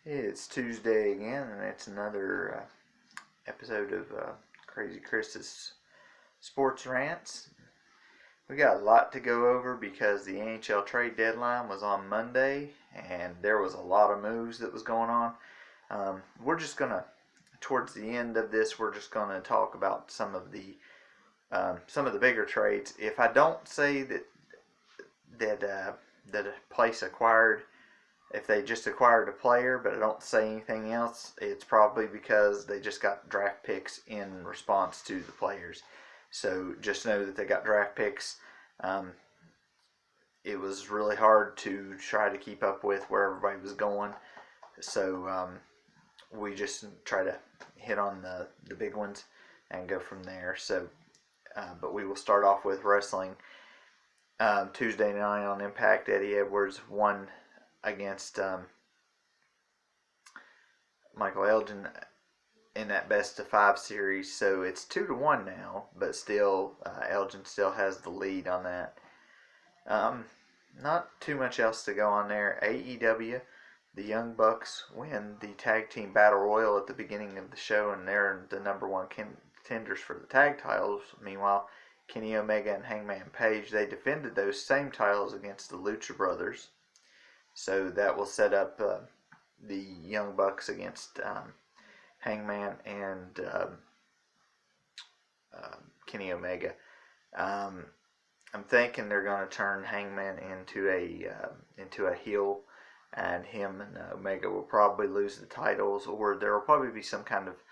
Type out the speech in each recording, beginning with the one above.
It's Tuesday again, and it's another episode of Crazy Chris's Sports Rants. We got a lot to go over because the NHL trade deadline was on Monday, and there was a lot of moves that was going on. We're just gonna, towards the end of this, we're just gonna talk about some of the bigger trades. If I don't say that a place acquired, if they just acquired a player but I don't say anything else, it's probably because they just got draft picks in response to the players. So just know that they got draft picks. It was really hard to try to keep up with where everybody was going. So we just try to hit on the big ones and go from there. But we will start off with wrestling. Tuesday night on Impact, Eddie Edwards won against Michael Elgin in that best of 5 series. So it's 2-1 now, but still Elgin still has the lead on that. Not too much else to go on there. AEW, the Young Bucks win the tag team battle royal at the beginning of the show, and they're the number one contenders for the tag titles. Meanwhile, Kenny Omega and Hangman Page, they defended those same titles against the Lucha Brothers. So that will set up the Young Bucks against Hangman and Kenny Omega. I'm thinking they're going to turn Hangman into a heel, and him and Omega will probably lose the titles, or there will probably be some kind of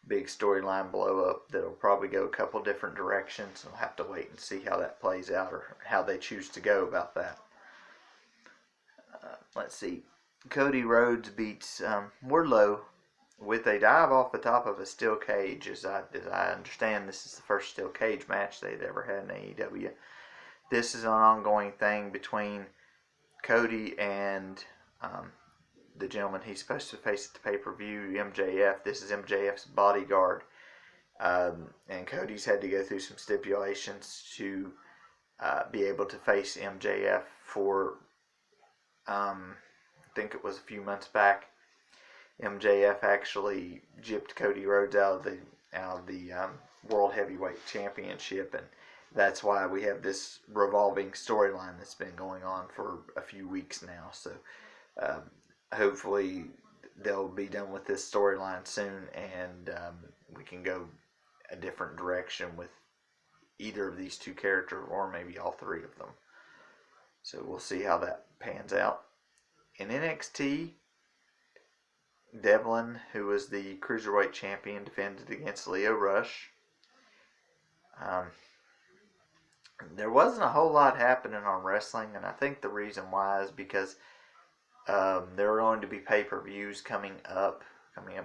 big storyline blow up that'll probably go a couple different directions. We'll have to wait and see how that plays out, or how they choose to go about that. Let's see. Cody Rhodes beats Wardlow with a dive off the top of a steel cage. As I understand, this is the first steel cage match they'd ever had in AEW. This is an ongoing thing between Cody and the gentleman he's supposed to face at the pay-per-view, MJF. This is MJF's bodyguard. And Cody's had to go through some stipulations to be able to face MJF for, I think it was a few months back. MJF actually gypped Cody Rhodes out of the World Heavyweight Championship, and that's why we have this revolving storyline that's been going on for a few weeks now. So hopefully they'll be done with this storyline soon, and we can go a different direction with either of these two characters, or maybe all three of them. So we'll see how that pans out. In NXT, Devlin, who was the Cruiserweight Champion, defended against Lio Rush. There wasn't a whole lot happening on wrestling, and I think the reason why is because there are going to be pay-per-views coming up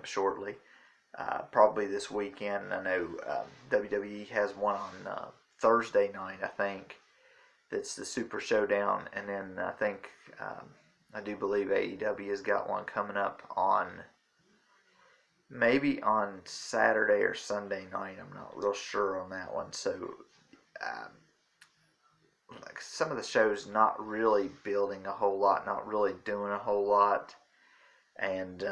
shortly, probably this weekend. I know WWE has one on Thursday night, I think. That's the Super Showdown, and then I do believe AEW has got one coming up maybe on Saturday or Sunday night. I'm not real sure on that one. So like some of the shows not really building a whole lot, not really doing a whole lot, and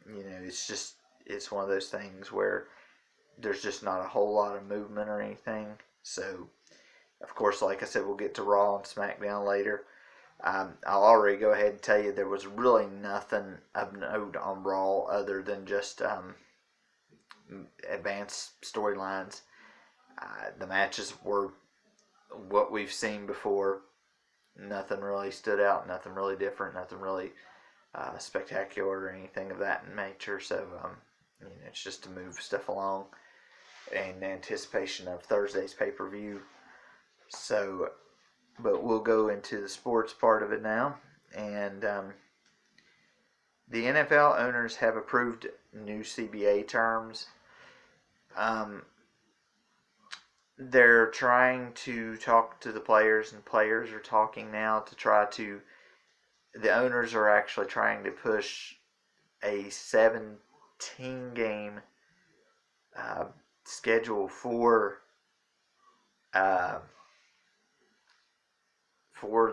it's one of those things where there's just not a whole lot of movement or anything. So of course, like I said, we'll get to Raw and SmackDown later. I'll already go ahead and tell you there was really nothing of note on Raw other than just advanced storylines. The matches were what we've seen before. Nothing really stood out, nothing really different, nothing really spectacular or anything of that nature. So it's just to move stuff along in anticipation of Thursday's pay-per-view. So, but we'll go into the sports part of it now. And the NFL owners have approved new CBA terms. They're trying to talk to the players, and players are talking now to try to. The owners are actually trying to push a 17-game schedule for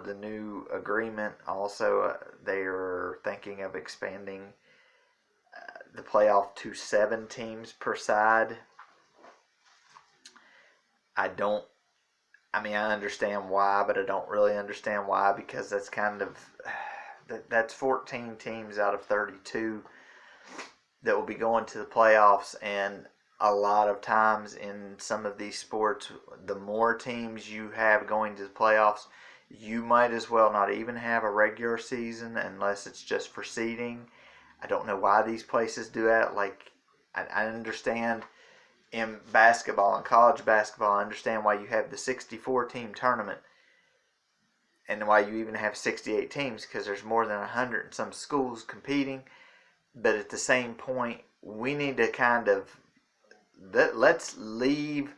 the new agreement. Also, they are thinking of expanding the playoff to 7 teams per side. I understand why, but I don't really understand why, because that's kind of, that's 14 teams out of 32 that will be going to the playoffs, and a lot of times in some of these sports, the more teams you have going to the playoffs, you might as well not even have a regular season unless it's just for seeding. I don't know why these places do that. Like, I understand in basketball and college basketball, I understand why you have the 64 team tournament and why you even have 68 teams, because there's more than 100 in some schools competing. But at the same point, we need to kind of let's leave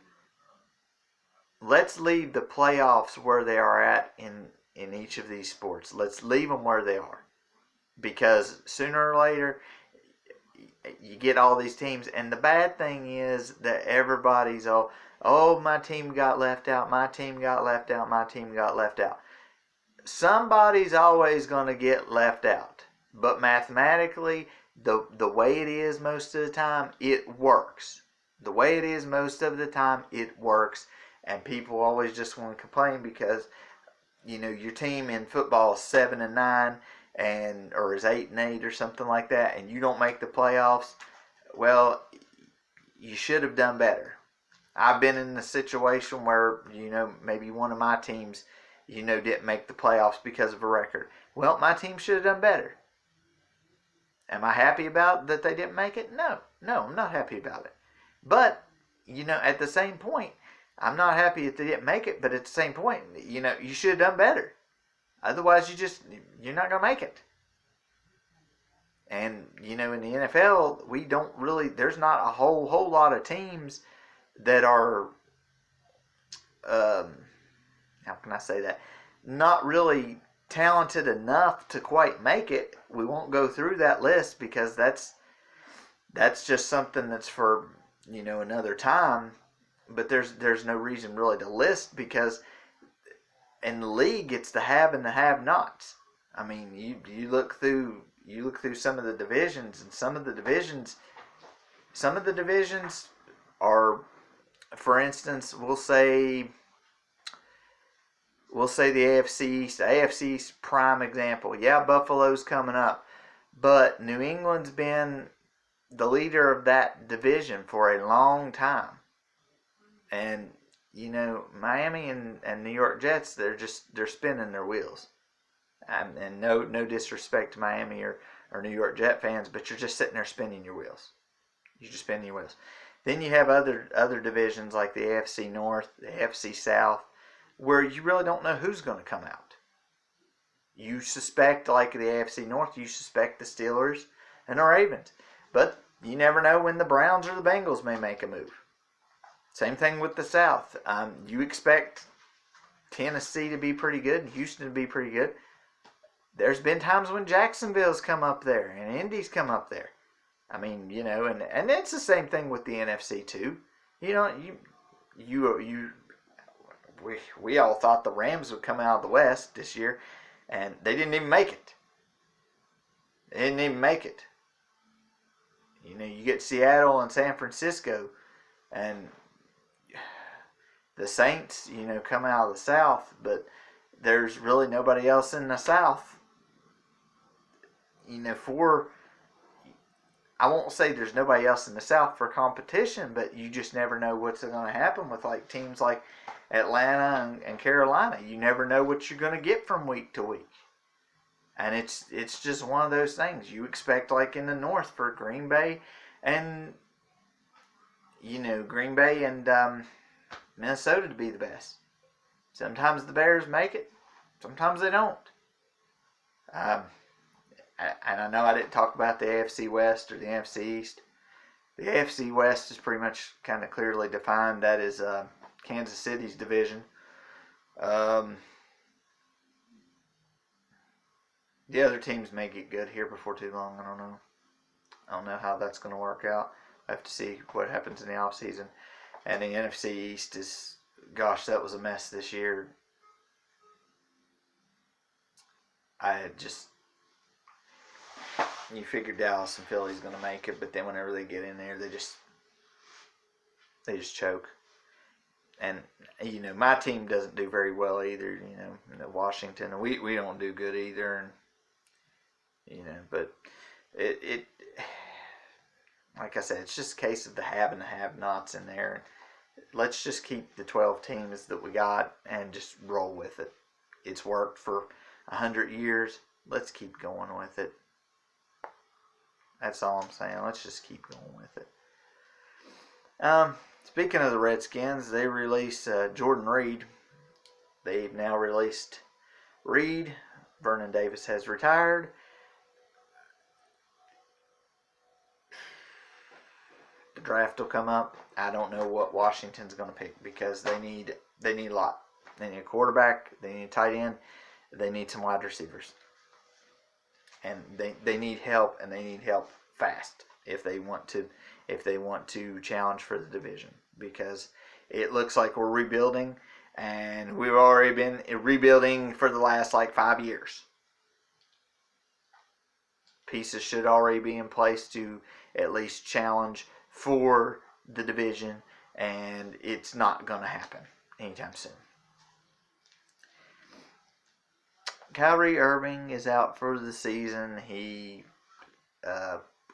the playoffs where they are at in each of these sports. Let's leave them where they are, because sooner or later you get all these teams, and the bad thing is that everybody's oh, my team got left out, my team got left out, my team got left out. Somebody's always going to get left out, but mathematically, the way it is most of the time, it works. The way it is most of the time, it works. And people always just want to complain because, your team in football is 7-9 or is 8-8 or something like that, and you don't make the playoffs. Well, you should have done better. I've been in a situation where, maybe one of my teams, didn't make the playoffs because of a record. Well, my team should have done better. Am I happy about that they didn't make it? No, I'm not happy about it. But, at the same point, I'm not happy that they didn't make it, but at the same point, you should have done better. Otherwise, you're not going to make it. And, in the NFL, there's not a whole lot of teams that are, how can I say that? Not really talented enough to quite make it. We won't go through that list because that's just something that's for, another time. But there's no reason really to list, because in the league it's the have and the have-nots. I mean, you look through some of the divisions, and some of the divisions are, for instance, we'll say the AFC East. The AFC East, prime example. Yeah, Buffalo's coming up, but New England's been the leader of that division for a long time. And, Miami and New York Jets, they're spinning their wheels. And no disrespect to Miami or New York Jet fans, but you're just sitting there spinning your wheels. You're just spinning your wheels. Then you have other divisions like the AFC North, the AFC South, where you really don't know who's going to come out. You suspect, like the AFC North, you suspect the Steelers and the Ravens. But you never know when the Browns or the Bengals may make a move. Same thing with the South. You expect Tennessee to be pretty good and Houston to be pretty good. There's been times when Jacksonville's come up there and Indy's come up there. I mean, and it's the same thing with the NFC too. We all thought the Rams would come out of the West this year, and they didn't even make it. You get Seattle and San Francisco, and the Saints, come out of the South, but there's really nobody else in the South. I won't say there's nobody else in the South for competition, but you just never know what's going to happen with teams like Atlanta and Carolina. You never know what you're going to get from week to week. And it's just one of those things. You expect, in the North, for Green Bay and Minnesota to be the best. Sometimes the Bears make it. Sometimes they don't. And I know I didn't talk about the AFC West or the NFC East. The AFC West is pretty much kind of clearly defined. That is Kansas City's division. The other teams may get good here before too long. I don't know how that's going to work out. I have to see what happens in the offseason. And the NFC East is, gosh, that was a mess this year. you figure Dallas and Philly's going to make it, but then whenever they get in there, they just choke. And my team doesn't do very well either. Washington, we don't do good either, and but it like I said, it's just a case of the have and the have-nots in there. Let's just keep the 12 teams that we got and just roll with it. It's worked for 100 years. Let's keep going with it. That's all I'm saying. Let's just keep going with it. Speaking of the Redskins, they released Jordan Reed. They've now released Reed. Vernon Davis has retired. The draft will come up. I don't know what Washington's going to pick because they need a lot. They need a quarterback. They need a tight end. They need some wide receivers. And they need help, and they need help fast if they want to challenge for the division, because it looks like we're rebuilding, and we've already been rebuilding for the last 5 years. Pieces should already be in place to at least challenge for the division, and it's not going to happen anytime soon. Kyrie Irving is out for the season. He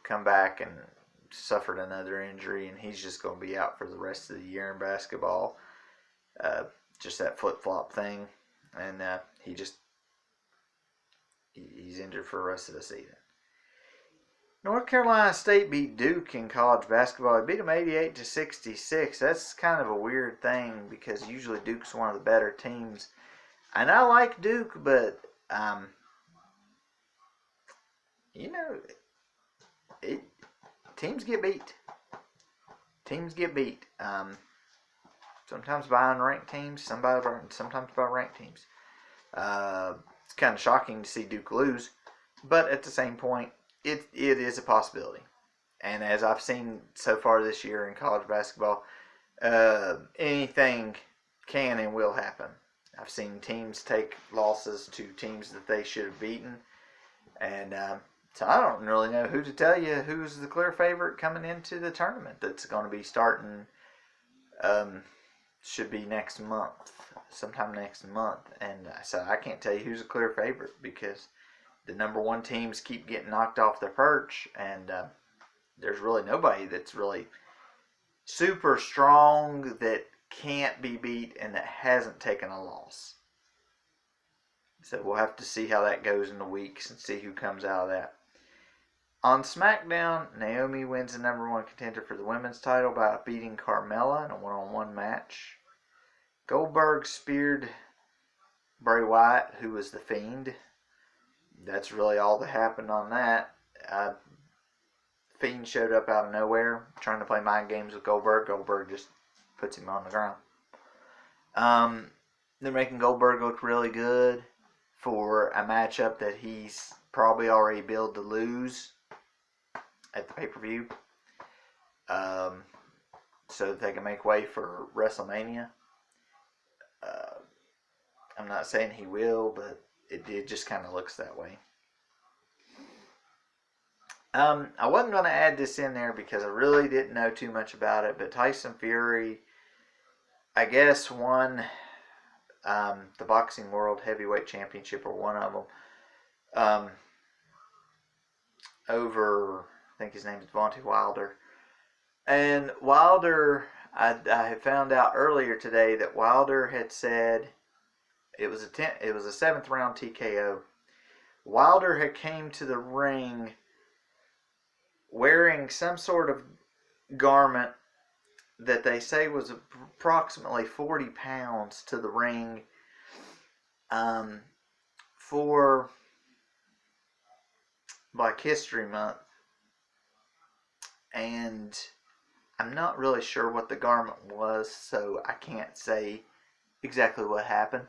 come back and suffered another injury, and he's just going to be out for the rest of the year in basketball. Just that flip-flop thing, and he's injured for the rest of the season. North Carolina State beat Duke in college basketball. They beat them 88-66. That's kind of a weird thing because usually Duke's one of the better teams. And I like Duke, but teams get beat. Teams get beat. Sometimes by unranked teams, sometimes by ranked teams. It's kind of shocking to see Duke lose, but at the same point, it is a possibility. And as I've seen so far this year in college basketball, anything can and will happen. I've seen teams take losses to teams that they should have beaten. And so I don't really know who to tell you who's the clear favorite coming into the tournament that's going to be starting, should be next month, sometime next month. And so I can't tell you who's a clear favorite because the number one teams keep getting knocked off their perch. And there's really nobody that's really super strong that can't be beat and that hasn't taken a loss. So we'll have to see how that goes in the weeks and see who comes out of that. On SmackDown, Naomi wins the number one contender for the women's title by beating Carmella in a one-on-one match. Goldberg speared Bray Wyatt, who was the Fiend. That's really all that happened on that. Fiend showed up out of nowhere, trying to play mind games with Goldberg. Goldberg just puts him on the ground. They're making Goldberg look really good for a matchup that he's probably already billed to lose at the pay-per-view. So that they can make way for WrestleMania. I'm not saying he will, but it just kind of looks that way. I wasn't going to add this in there because I really didn't know too much about it, but Tyson Fury, I guess, won the Boxing World Heavyweight Championship, or one of them, over, I think his name is Deontay Wilder. And Wilder, I found out earlier today that Wilder had said it was a 7th round TKO. Wilder had came to the ring wearing some sort of garment that they say was approximately 40 pounds to the ring for Black History Month. And I'm not really sure what the garment was, so I can't say exactly what happened.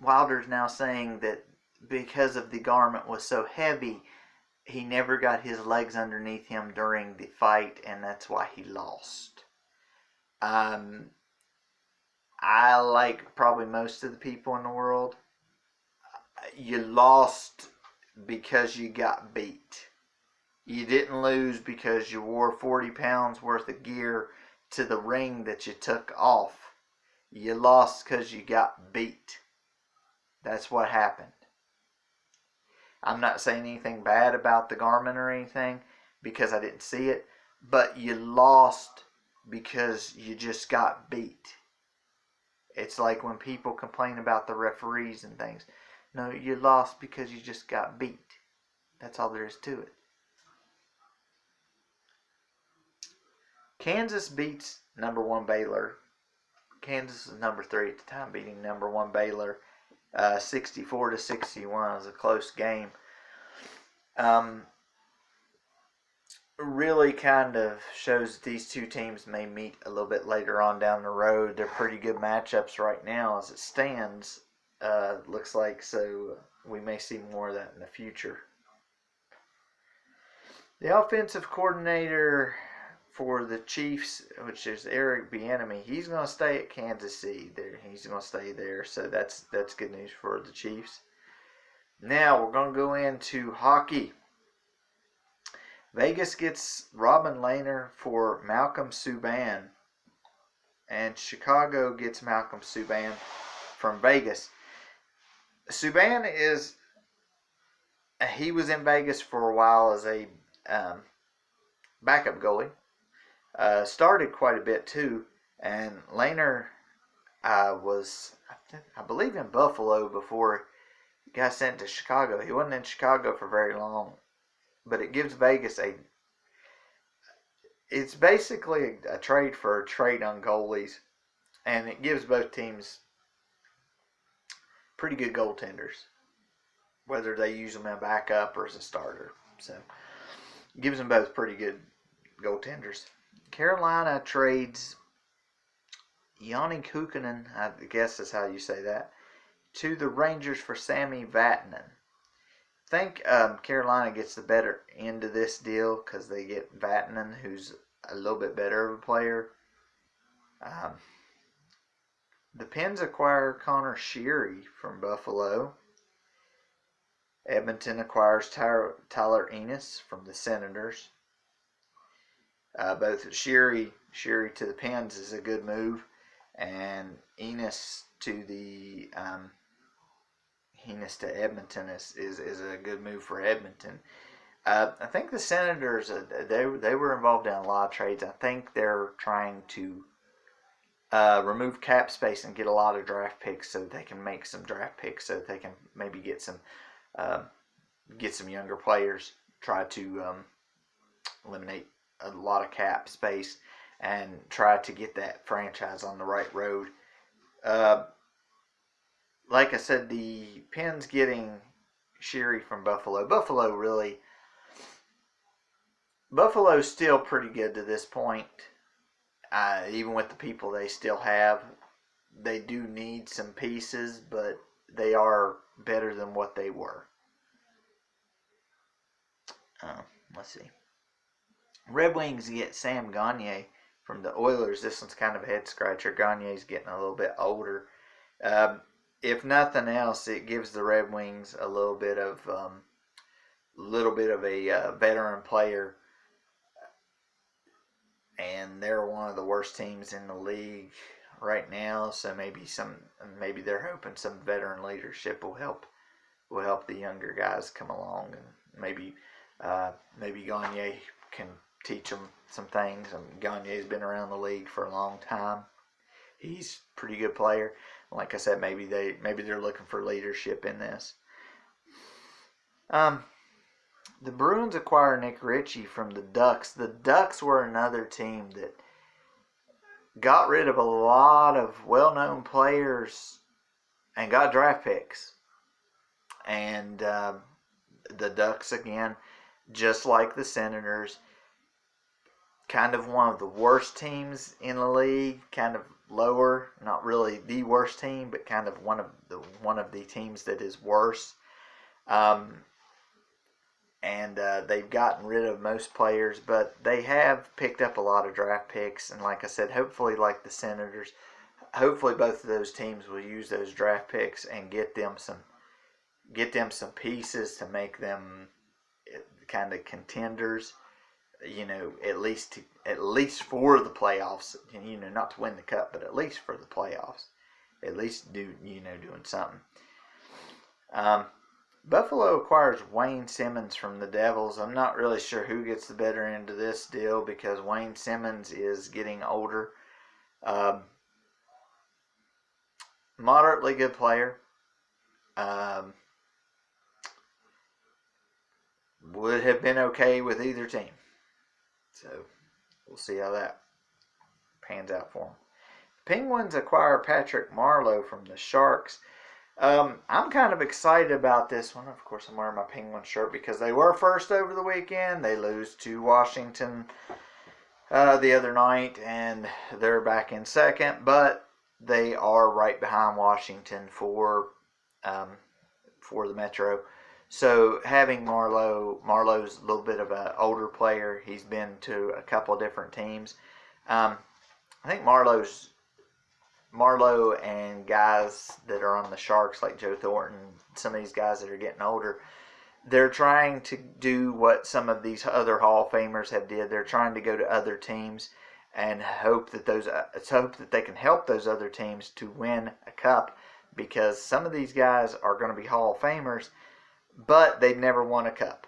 Wilder's now saying that because of the garment was so heavy, he never got his legs underneath him during the fight, and that's why he lost. I, like probably most of the people in the world, you lost because you got beat. You didn't lose because you wore 40 pounds worth of gear to the ring that you took off. You lost because you got beat. That's what happened. I'm not saying anything bad about the garment or anything because I didn't see it, but you lost because you just got beat. It's like when people complain about the referees and things. No, you lost because you just got beat. That's all there is to it. Kansas beats number 1 Baylor. Kansas is number 3 at the time, beating number 1 Baylor 64-61. It was a close game. Really kind of shows that these two teams may meet a little bit later on down the road. They're pretty good matchups right now as it stands. Looks like, so we may see more of that in the future. The offensive coordinator for the Chiefs, which is Eric Bieniemy, he's going to stay at Kansas City. He's going to stay there, so that's good news for the Chiefs. Now we're going to go into hockey. Vegas gets Robin Lehner for Malcolm Subban, and Chicago gets Malcolm Subban from Vegas. Subban he was in Vegas for a while as a backup goalie. Started quite a bit too, and Lehner was, I believe, in Buffalo before he got sent to Chicago. He wasn't in Chicago for very long, but it gives Vegas it's basically a trade for a trade on goalies, and it gives both teams pretty good goaltenders, whether they use them as a backup or as a starter. So it gives them both pretty good goaltenders. Carolina trades Jani Kukkonen, I guess is how you say that, to the Rangers for Sami Vatanen. I think Carolina gets the better end of this deal because they get Vatanen, who's a little bit better of a player. The Pens acquire Connor Sheary from Buffalo. Edmonton acquires Tyler Ennis from the Senators. Both Sheary to the Pens is a good move, and Ennis to Edmonton is a good move for Edmonton. I think the Senators, they were involved in a lot of trades. I think they're trying to remove cap space and get a lot of draft picks so that they can make some draft picks so that they can maybe get some younger players, try to eliminate a lot of cap space and try to get that franchise on the right road. Like I said, the Pens getting Sheary from Buffalo. Buffalo's still pretty good to this point. Even with the people they still have, they do need some pieces, but they are better than what they were. Let's see. Red Wings get Sam Gagner from the Oilers. This one's kind of a head scratcher. Gagner's getting a little bit older. If nothing else, it gives the Red Wings a little bit of a veteran player, and they're one of the worst teams in the league right now. So maybe they're hoping some veteran leadership will help the younger guys come along, and maybe Gagner can teach them some things. Gagner's been around the league for a long time. He's a pretty good player. Like I said, maybe they're looking for leadership in this. The Bruins acquire Nick Ritchie from the Ducks. The Ducks were another team that got rid of a lot of well-known players and got draft picks. And the Ducks, again, just like the Senators, kind of one of the worst teams in the league, kind of lower, not really the worst team, but kind of one of the teams that is worse. And they've gotten rid of most players, but they have picked up a lot of draft picks. And like I said, hopefully, like the Senators, hopefully both of those teams will use those draft picks and get them get them some pieces to make them kind of contenders. At least for the playoffs. Not to win the cup, but at least for the playoffs. At least doing something. Buffalo acquires Wayne Simmons from the Devils. I'm not really sure who gets the better end of this deal because Wayne Simmons is getting older. Moderately good player. Would have been okay with either team. So we'll see how that pans out for them. Penguins acquire Patrick Marleau from the Sharks. I'm kind of excited about this one. Of course, I'm wearing my Penguin shirt because they were first over the weekend. They lose to Washington the other night, and they're back in second. But they are right behind Washington for the Metro. So having Marleau's a little bit of an older player. He's been to a couple of different teams. I think Marleau and guys that are on the Sharks like Joe Thornton, some of these guys that are getting older, they're trying to do what some of these other Hall of Famers have did. They're trying to go to other teams and hope that they can help those other teams to win a cup, because some of these guys are going to be Hall of Famers, but they've never won a cup.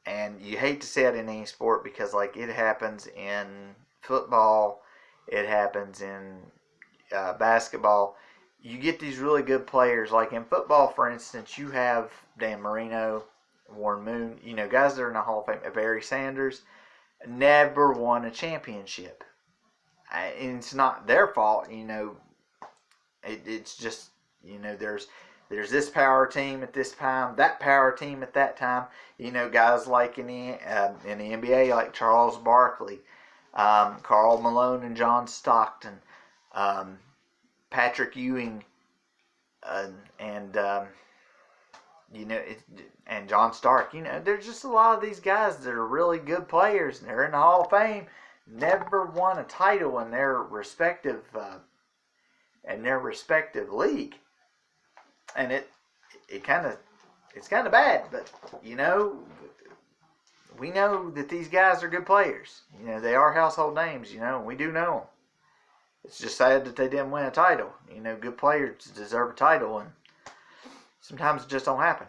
And you hate to see it in any sport because, like, it happens in football, it happens in basketball. You get these really good players. Like in football, for instance, you have Dan Marino, Warren Moon, guys that are in the Hall of Fame. Barry Sanders never won a championship. And it's not their fault, it's just, there's this power team at this time, that power team at that time. Guys like in the NBA, like Charles Barkley, Karl Malone and John Stockton, Patrick Ewing, and John Stark. There's just a lot of these guys that are really good players, and they're in the Hall of Fame. Never won a title in their respective league, and it's kind of bad. But we know that these guys are good players. They are household names. And we do know them. It's just sad that they didn't win a title. Good players deserve a title, and sometimes it just don't happen.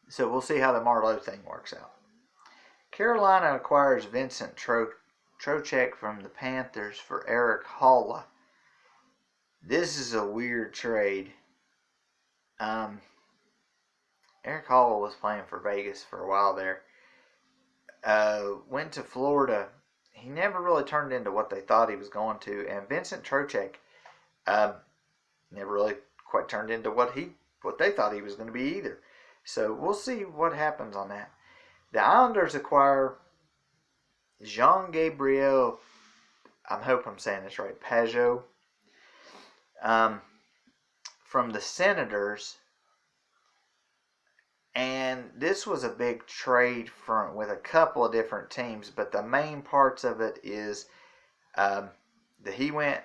So we'll see how the Marleau thing works out. Carolina acquires Vincent Trocheck from the Panthers for Erik Haula. This is a weird trade. Erik Haula was playing for Vegas for a while there. Went to Florida. He never really turned into what they thought he was going to. And Vincent Trocheck never really quite turned into what they thought he was going to be either. So we'll see what happens on that. The Islanders acquire Jean-Gabriel, I hope I'm saying this right, Pageau, from the Senators. And this was a big trade with a couple of different teams, but the main parts of it is that he went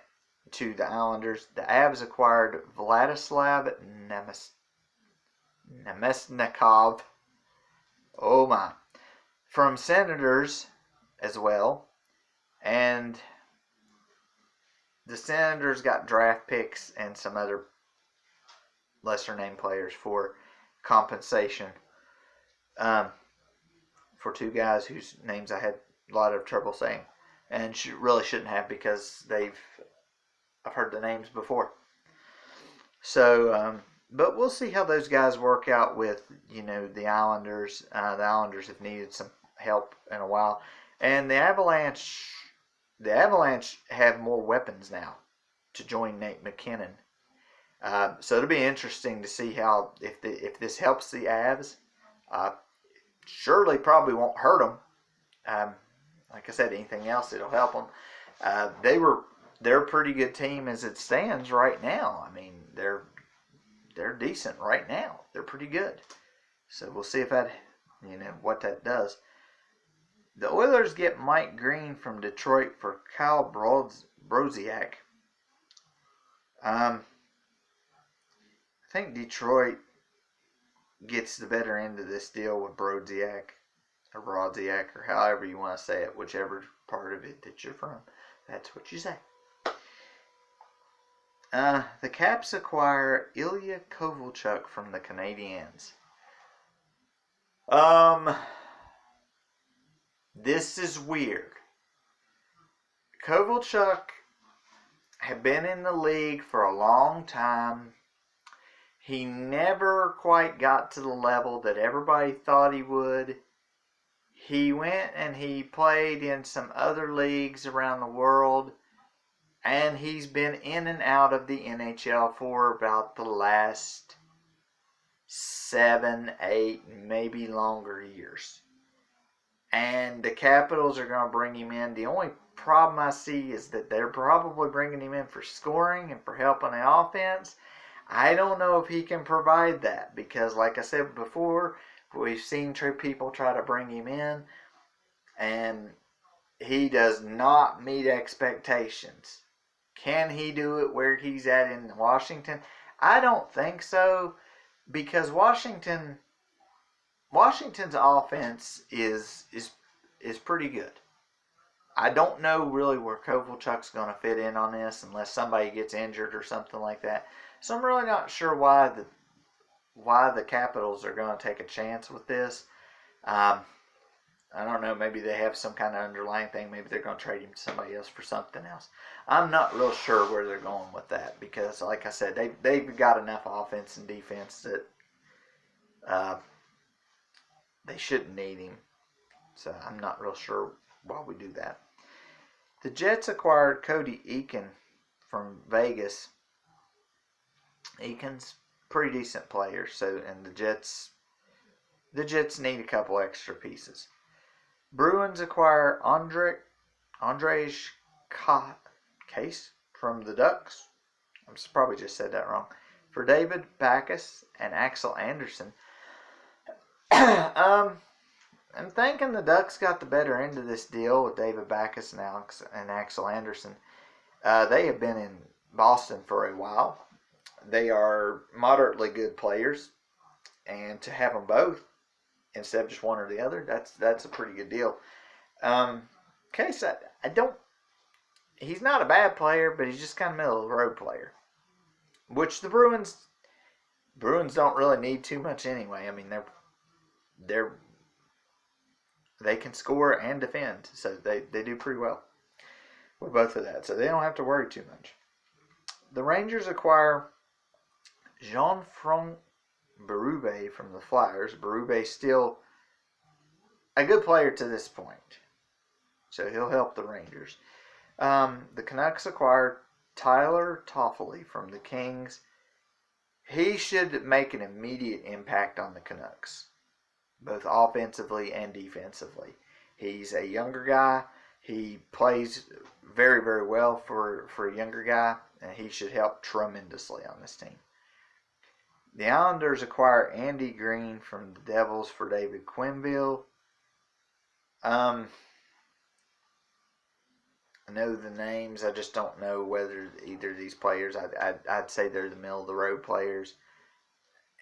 to the Islanders. The Avs acquired Vladislav Namestnikov. Oh my. From Senators as well. And the Senators got draft picks and some other lesser named players for compensation for two guys whose names I had a lot of trouble saying, and really shouldn't have, because I've heard the names before. So, but we'll see how those guys work out with the Islanders. The Islanders have needed some help in a while, and the Avalanche have more weapons now to join Nate McKinnon. So it'll be interesting to see how if this helps the Avs. Surely probably won't hurt them. Like I said, anything else it'll help them. They're a pretty good team as it stands right now. I mean, they're decent right now. They're pretty good. So we'll see if what that does. The Oilers get Mike Green from Detroit for Kyle Brodziak. think Detroit gets the better end of this deal with Brodziak, or Brodziak, or however you want to say it, whichever part of it that you're from. That's what you say. The Caps acquire Ilya Kovalchuk from the Canadiens. This is weird. Kovalchuk had been in the league for a long time. He never quite got to the level that everybody thought he would. He went and he played in some other leagues around the world, and he's been in and out of the NHL for about the last 7, 8, maybe longer years. And the Capitals are going to bring him in. The only problem I see is that they're probably bringing him in for scoring and for helping the offense. I don't know if he can provide that because, like I said before, we've seen people try to bring him in, and he does not meet expectations. Can he do it where he's at in Washington? I don't think so, because Washington's offense is pretty good. I don't know really where Kovalchuk's going to fit in on this unless somebody gets injured or something like that. So I'm really not sure why the Capitals are going to take a chance with this. I don't know. Maybe they have some kind of underlying thing. Maybe they're going to trade him to somebody else for something else. I'm not real sure where they're going with that because, like I said, they've got enough offense and defense that they shouldn't need him. So I'm not real sure why we do that. The Jets acquired Cody Eakin from Vegas. Eakin's pretty decent player, and the Jets need a couple extra pieces. Bruins acquire Andrej Case from the Ducks. I probably just said that wrong. For David Backes and Axel Anderson. I'm thinking the Ducks got the better end of this deal with David Backes and Axel Anderson. They have been in Boston for a while. They are moderately good players, and to have them both instead of just one or the other, that's a pretty good deal. Case, he's not a bad player, but he's just kind of middle of the road player, which the Bruins don't really need too much anyway. I mean, they can score and defend, so they do pretty well with both of that, so they don't have to worry too much. The Rangers acquire Jean-Franc Berube from the Flyers. Berube's still a good player to this point, so he'll help the Rangers. The Canucks acquired Tyler Toffoli from the Kings. He should make an immediate impact on the Canucks, both offensively and defensively. He's a younger guy. He plays very, very well for a younger guy, and he should help tremendously on this team. The Islanders acquire Andy Green from the Devils for David Quenneville. I know the names. I just don't know whether either of these players. I'd say they're the middle of the road players,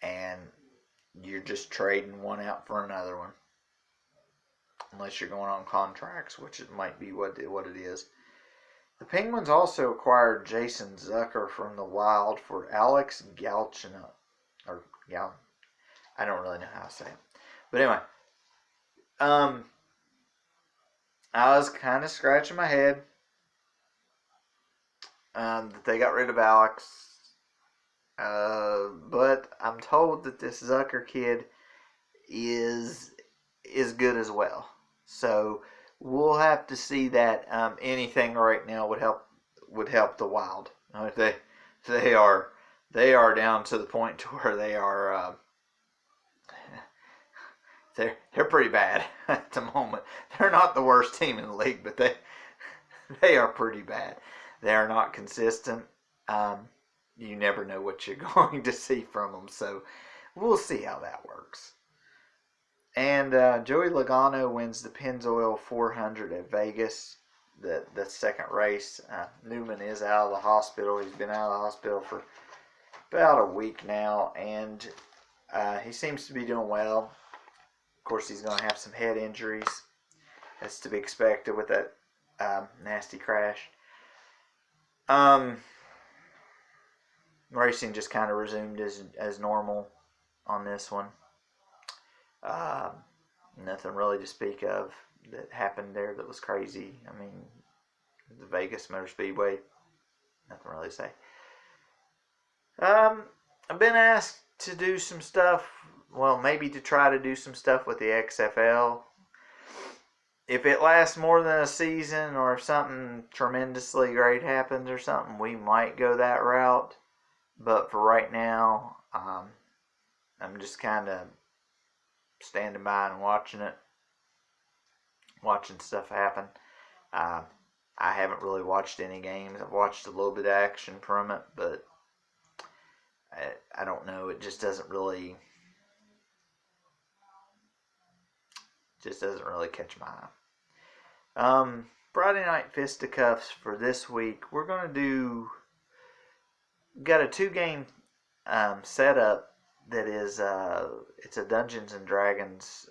and you're just trading one out for another one, unless you're going on contracts, which it might be what it is. The Penguins also acquired Jason Zucker from the Wild for Alex Galchenyuk. I don't really know how to say it. But anyway, I was kind of scratching my head that they got rid of Alex. But I'm told that this Zucker kid is good as well. So we'll have to see that. Anything right now would help the Wild. They are down to the point to where they are they're pretty bad at the moment. They're not the worst team in the league, but they are pretty bad. They are not consistent. You never know what you're going to see from them, so we'll see how that works. And Joey Logano wins the Pennzoil 400 at Vegas, the second race. Newman is out of the hospital. He's been out of the hospital for about a week now, and he seems to be doing well. Of course, he's going to have some head injuries. That's to be expected with that nasty crash. Racing just kind of resumed as normal on this one. Nothing really to speak of that happened there that was crazy. I mean, the Vegas Motor Speedway, nothing really to say. I've been asked to do some stuff, well, maybe to try to do some stuff with the XFL. If it lasts more than a season, or if something tremendously great happens or something, we might go that route. But for right now, I'm just kind of standing by and watching stuff happen. I haven't really watched any games. I've watched a little bit of action from it, but I don't know. It just doesn't really catch my eye. Friday Night Fisticuffs for this week. We're going to got a 2-game setup that is it's a Dungeons and Dragons.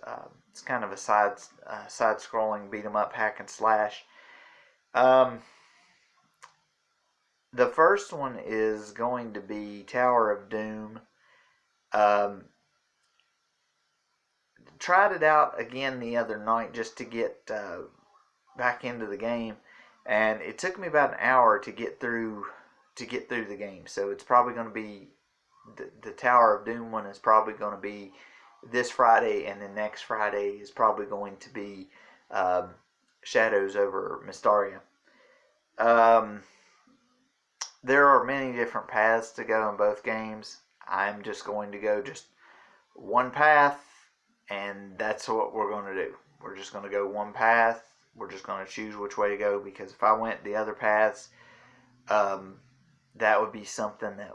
It's kind of a side-scrolling beat 'em up hack and slash. The first one is going to be Tower of Doom. Tried it out again the other night just to get back into the game, and it took me about an hour to get through the game. So it's probably going to be the Tower of Doom one is probably going to be this Friday, and then next Friday is probably going to be Shadows over Mystaria. There are many different paths to go in both games. I'm just going to go just one path, and that's what we're going to do. We're just going to go one path. We're just going to choose which way to go, because if I went the other paths, that would be something that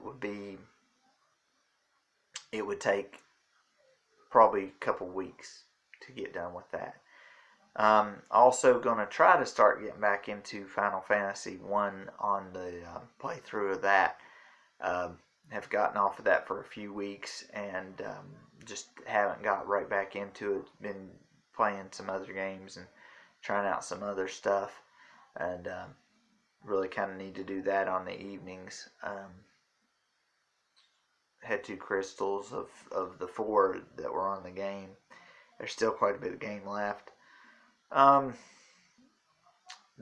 it would take probably a couple weeks to get done with that. Also going to try to start getting back into Final Fantasy 1 on the playthrough of that. Have gotten off of that for a few weeks, and just haven't got right back into it. Been playing some other games and trying out some other stuff, and really kind of need to do that on the evenings. Had 2 crystals of the 4 that were on the game. There's still quite a bit of game left. The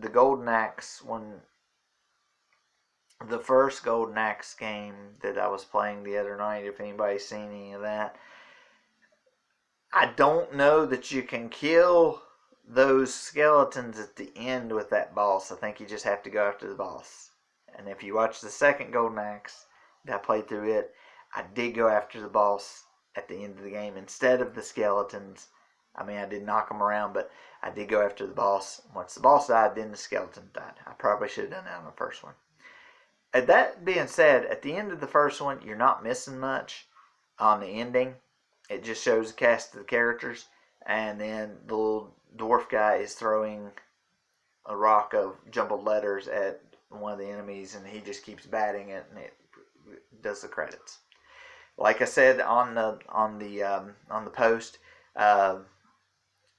Golden Axe one, the first Golden Axe game that I was playing the other night, if anybody's seen any of that, I don't know that you can kill those skeletons at the end with that boss. I think you just have to go after the boss. And if you watch the second Golden Axe that I played through it, I did go after the boss at the end of the game instead of the skeletons. I mean, I did knock them around, but I did go after the boss. Once the boss died, then the skeleton died. I probably should have done that on the first one. That being said, at the end of the first one, you're not missing much on the ending. It just shows the cast of the characters, and then the little dwarf guy is throwing a rock of jumbled letters at one of the enemies, and he just keeps batting it, and it does the credits. Like I said on the post,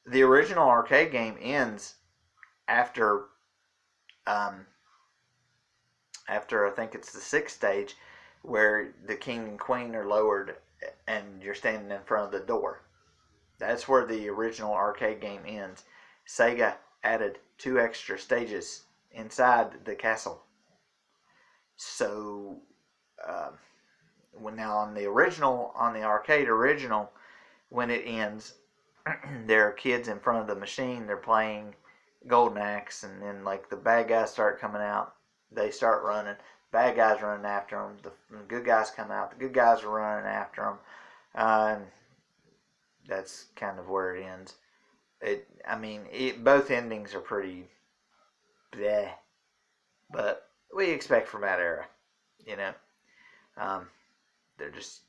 the original arcade game ends after I think it's the 6th stage, where the king and queen are lowered and you're standing in front of the door. That's where the original arcade game ends. Sega added 2 extra stages inside the castle. So now on the arcade original, when it ends, there are kids in front of the machine. They're playing Golden Axe, and then like the bad guys start coming out. They start running. Bad guys running after them. The good guys come out. The good guys are running after them. And that's kind of where it ends. Both endings are pretty bleh, but we expect from that era, you know. They're just,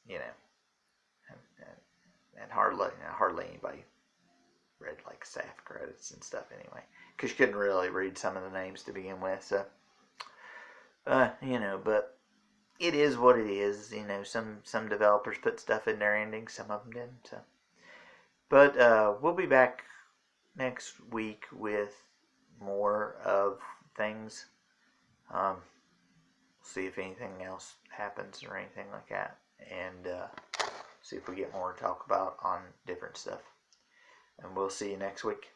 you know, and hardly anybody read like staff credits and stuff anyway, because you couldn't really read some of the names to begin with. So, but it is what it is. You know, some developers put stuff in their endings, some of them didn't. So. But we'll be back next week with more of things. See if anything else happens or anything like that, and see if we get more to talk about on different stuff. And we'll see you next week.